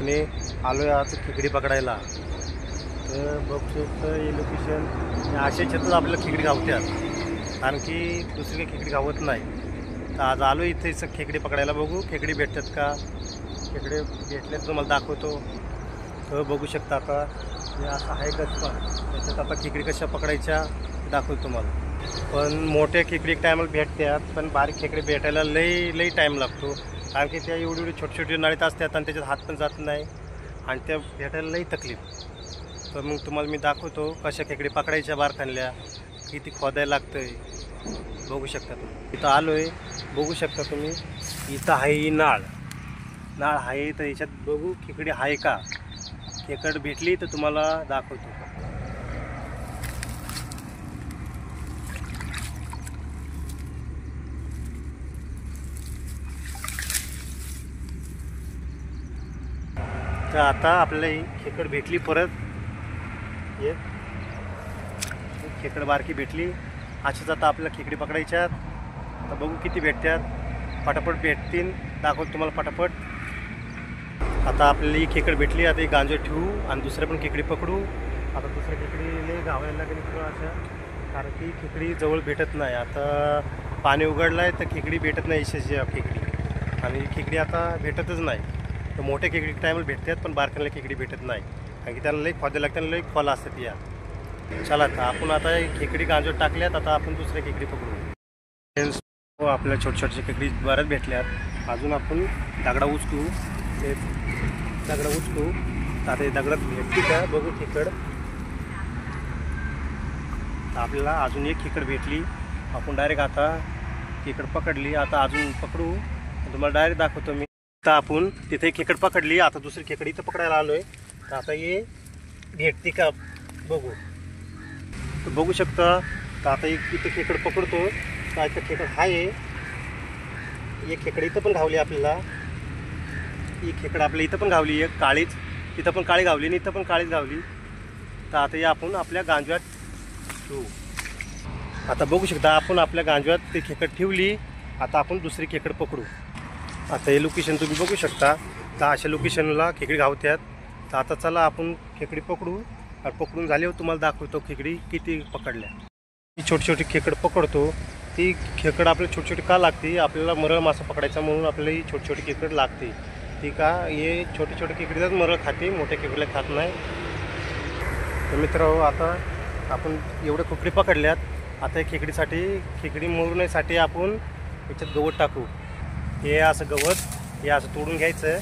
मी आलो आहे आज खेकडी पकडायला. तर बघतो तर हे लोकेशन अशा छतात आपल्याला खेकडी गावतात, कारण की दुसरी काही खेकडी गावत नाही. तर आज आलो इथे खेकडी पकडायला. बघू खेकडी भेटतात का. खेकडे भेटले तर तुम्हाला दाखवतो. तर बघू शकता आता हे असं आहे कसं, त्याच्यात आता खेकडी कशा पकडायच्या दाखवतो तुम्हाला. पण मोठ्या खेकडी एक टायमाला भेटतात, पण बारीक खेकडी भेटायला लई टाईम लागतो, कारण की त्या एवढी छोटी छोटी नळीत असतात आणि त्याच्यात हात पण जात नाही आणि त्या भेटायला लई तकलीफ. तर मग तुम्हाला मी दाखवतो कशा खेकडी पकडायच्या बारखानल्या, किती खोदायला लागतं आहे. बघू शकता तुम्ही. इथं आलो आहे, बघू शकता तुम्ही. इथं आहे ही नाळ आहे. तर याच्यात बघू खेकडी आहे का. खेकड भेटली तर तुम्हाला दाखवतो. तर आता आपल्याला ही खेकड भेटली. परत ये खेकड बारकी भेटली. अशाच आता आपल्याला खेकडी पकडायच्यात. आता बघू किती भेटतात. पटापट भेटतील, दाखवतो तुम्हाला पटापट. आता आपल्याला ही खेकड भेटली. आता एक गांजो ठेवू आणि दुसऱ्या पण खेकडी पकडू. आता दुसऱ्या खेकडीने गावायला लागेल किंवा अशा, कारण की खेकडी जवळ भेटत नाही. आता पाणी उघडलं आहे तर खेकडी भेटत नाही. खेकडी आणि खेकडी आता भेटतच नाही. तर मोठ्या खेकडी टायमाला भेटतात, पण बारकाल्या खेकडी भेटत नाही, कारण की त्यांना लई खोद्या लागतात, लई खोला असतात या. चला आता आपण आता खेकडी गांजोत टाकल्यात. आता आपण दुसऱ्या खेकडी पकडू. आपल्या छोट्या खेकडी बऱ्याच भेटल्यात. अजून आपण दगडा उचकू. ते दगडा उचकू. आता हे दगडात भेटली का बघू खेकड. तर आपल्याला अजून एक खेकड भेटली. आपण डायरेक्ट आता खेकड पकडली. आता अजून पकडू, तुम्हाला डायरेक्ट दाखवतो मी. आता आपण तिथे खेकड पकडली. आता दुसरी खेकडी इथं पकडायला आलो आहे. तर आता हे भेटते का बघू. तर बघू शकता. तर आता इथं खेकड पकडतो. तर इथं खेकड आहे. एक खेकड इथं पण घावली आपल्याला. ही खेकड आपल्या इथं पण घावली. एक काळीच इथं पण काळी घावली आणि इथं पण काळीच घावली. तर आता हे आपण आपल्या गांजव्यात ठेवू. आता बघू शकता आपण आपल्या गांजव्यात ते खेकड ठेवली. आता आपण दुसरी खेकड पकडू. आता हे लोकेशन तुम्ही बघू शकता. तर अशा लोकेशनला खेकडी घावतात. तर आता चला आपण खेकडी पकडू. आणि पकडून झाल्यावर तुम्हाला दाखवतो खेकडी किती पकडल्या. ही छोटी खेकड पकडतो. ती खेकड आपल्याला छोटी का लागते, आपल्याला मरळ मासा पकडायचा म्हणून आपल्याला ही छोटी खेकड लागते. ती का हे छोटी खेकडीलाच मरळ खाते, मोठ्या खेकडीला खात नाही. तर मित्रांनो, आता आपण एवढ्या खेकडी पकडल्यात. आता खेकडीसाठी खेकडी मरण्यासाठी आपण याच्यात गवत टाकू. हे असं गवत हे असं तोडून घ्यायचं.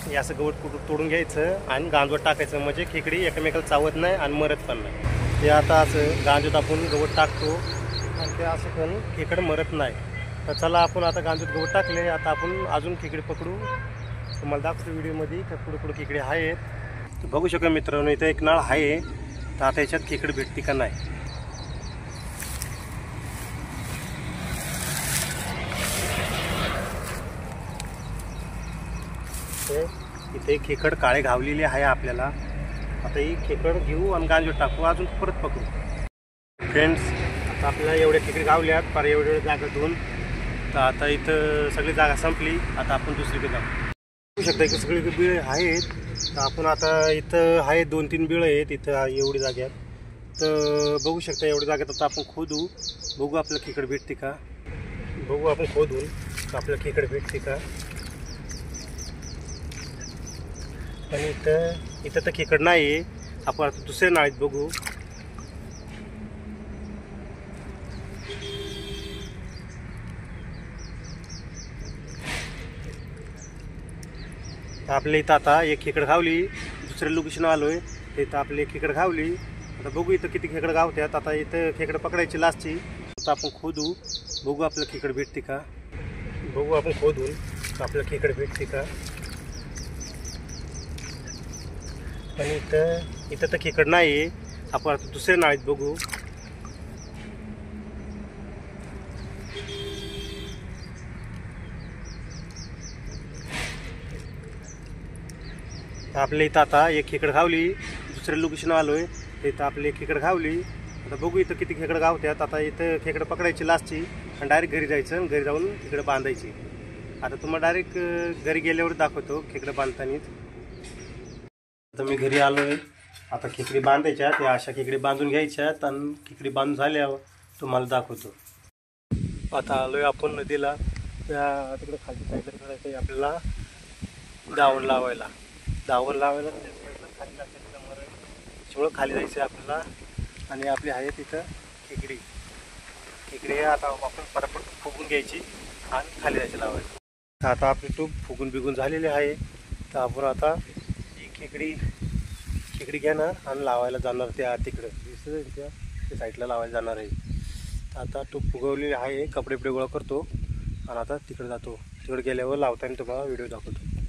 हे असं गवत तोडून घ्यायचं आणि गांजवत टाकायचं, म्हणजे खेकडी एकमेकाला चावत नाही आणि मरत पण नाही. ते आता असं गांजवत आपण गवत टाकतो आणि ते असं पण खेकड मरत नाही. तर चला आपण आता गांजवत गवत टाकले. आता आपण अजून खेकडी पकडू. तुम्हाला दाखवतो व्हिडिओमध्ये का पुढे खेकडी आहेत. तर बघू शकता मित्रांनो, इथं एक नाळ आहे. तर आता याच्यात खेकड भेटते का नाही. इथे खेकड काळे घावलेली आहे आपल्याला. आता ही खेकड घेऊ आणि गांजवत टाकू, अजून परत पकडू. फ्रेंड्स, आता आपल्याला एवढ्या खेकडी गावल्यात, फार एवढ्या जागा दोन. तर आता इथं सगळी जागा संपली. आता आपण दुसरीकडे जाऊ. बघू शकता इथं सगळी बिळं आहेत. तर आपण आता इथं आहे 2-3 बिळं आहेत इथं एवढी जाग्यात. तर बघू शकता एवढ्या जागेत आता आपण खोदू. बघू आपलं खेकड भेटते का. बघू आपण खोदून तर आपलं खेकड भेटते का. पण इथं तर खेकड नाही आहे. आपण आता दुसऱ्या नाळीत बघू. आपल्या इथं आता एक खेकड घावली. दुसऱ्या लोकेशन आलो आहे. इथं आपली एक खेकड घावली. आता बघू इथं किती खेकड गावतात. आता इथं खेकड पकडायची लास्टची. आता आपण खोदू. बघू आपलं खेकड भेटते का. बघू आपण खोदून आपलं खेकड भेटते का. पण इथं तर खेकड नाही आहे. आपण आता दुसऱ्या नाळीत बघू. आपल्या इथं आता एक खेकड घावली. दुसऱ्या लोकेशन आलो आहे. इथं आपली एक खेकड घावली. आता बघू इथं किती खेकड गावतात. आता इथं खेकड पकडायची लास्टची आणि डायरेक्ट घरी जायचं. घरी जाऊन खेकडं बांधायची. आता तुम्हाला डायरेक्ट घरी गेल्यावर दाखवतो खेकडं बांधतानीच. आता मी घरी आलो आहे. आता खेकडी बांधायच्या, त्या अशा खेकडी बांधून घ्यायच्यात आणि खेकडी बांधून झाल्यावर तुम्हाला दाखवतो. आता आलो आहे आपण नदीला. त्या तिकडे खाली साईडला करायचं आहे आपल्याला दावण लावायला. खाली लागते सगळं खाली जायचं आहे आपल्याला. आणि आपली आहे तिथं खेकडी आता आपण पटापट फुगून घ्यायची आणि खाली जायची लावायची. आता आपली टूब फुगून बिगून झालेली आहे. तर आपण आता ही खेकडी घेणार आणि लावायला जाणार त्या तिकडं दिसतं त्या साईडला लावायला जाणार आहे. तर आता टूब फुगवलेली आहे. कपडे बिपडे गोळा करतो आणि आता तिकडे जातो. तिकडे गेल्यावर लावताना तुम्हाला व्हिडिओ दाखवतो.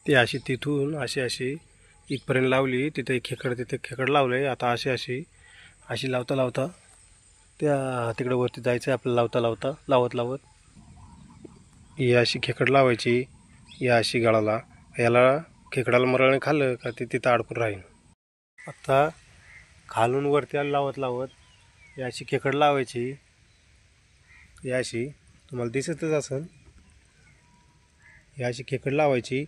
ती अशी तिथून अशी इथपर्यंत लावली. तिथे खेकड लावलं आहे. आता अशी लावता त्या तिकडे वरती जायचं आहे आपल्याला. लावत ही अशी खेकड लावायची. या अशी गळाला याला खेकडाला मरळणे खाल्लं का ते तिथं अडकून राहील. आता खालून वरती लावत या अशी खेकड लावायची. या अशी तुम्हाला दिसतच असेल. या अशी खेकड लावायची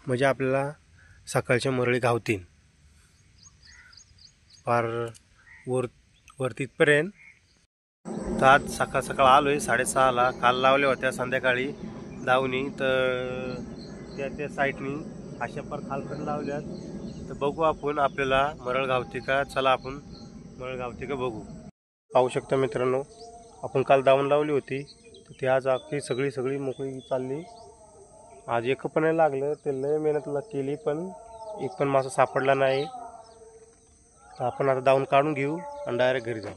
म्हणजे आपल्याला सकाळच्या मरळी गावतील फार वरतीपर्यंत. तर आज सकाळ आलोय 6:30ला. काल लावल्या होत्या संध्याकाळी दावणी. तर त्या साईडनी अशा फार खालपर्यंत लावल्यात. तर बघू आपण आपल्याला मरळ गावते का. चला आपण मरळ गावते का बघू. पाहू शकता मित्रांनो, आपण काल दावण लावली होती. तर ती आज अख्खी सगळी मोकळी चालली. आज एक पण नाही लागलं. ते लय मेहनत केली पण एक पण मासा सापडला नाही. तर आपण आता दावण काढून घेऊ आणि डायरेक्ट घरी जाऊ.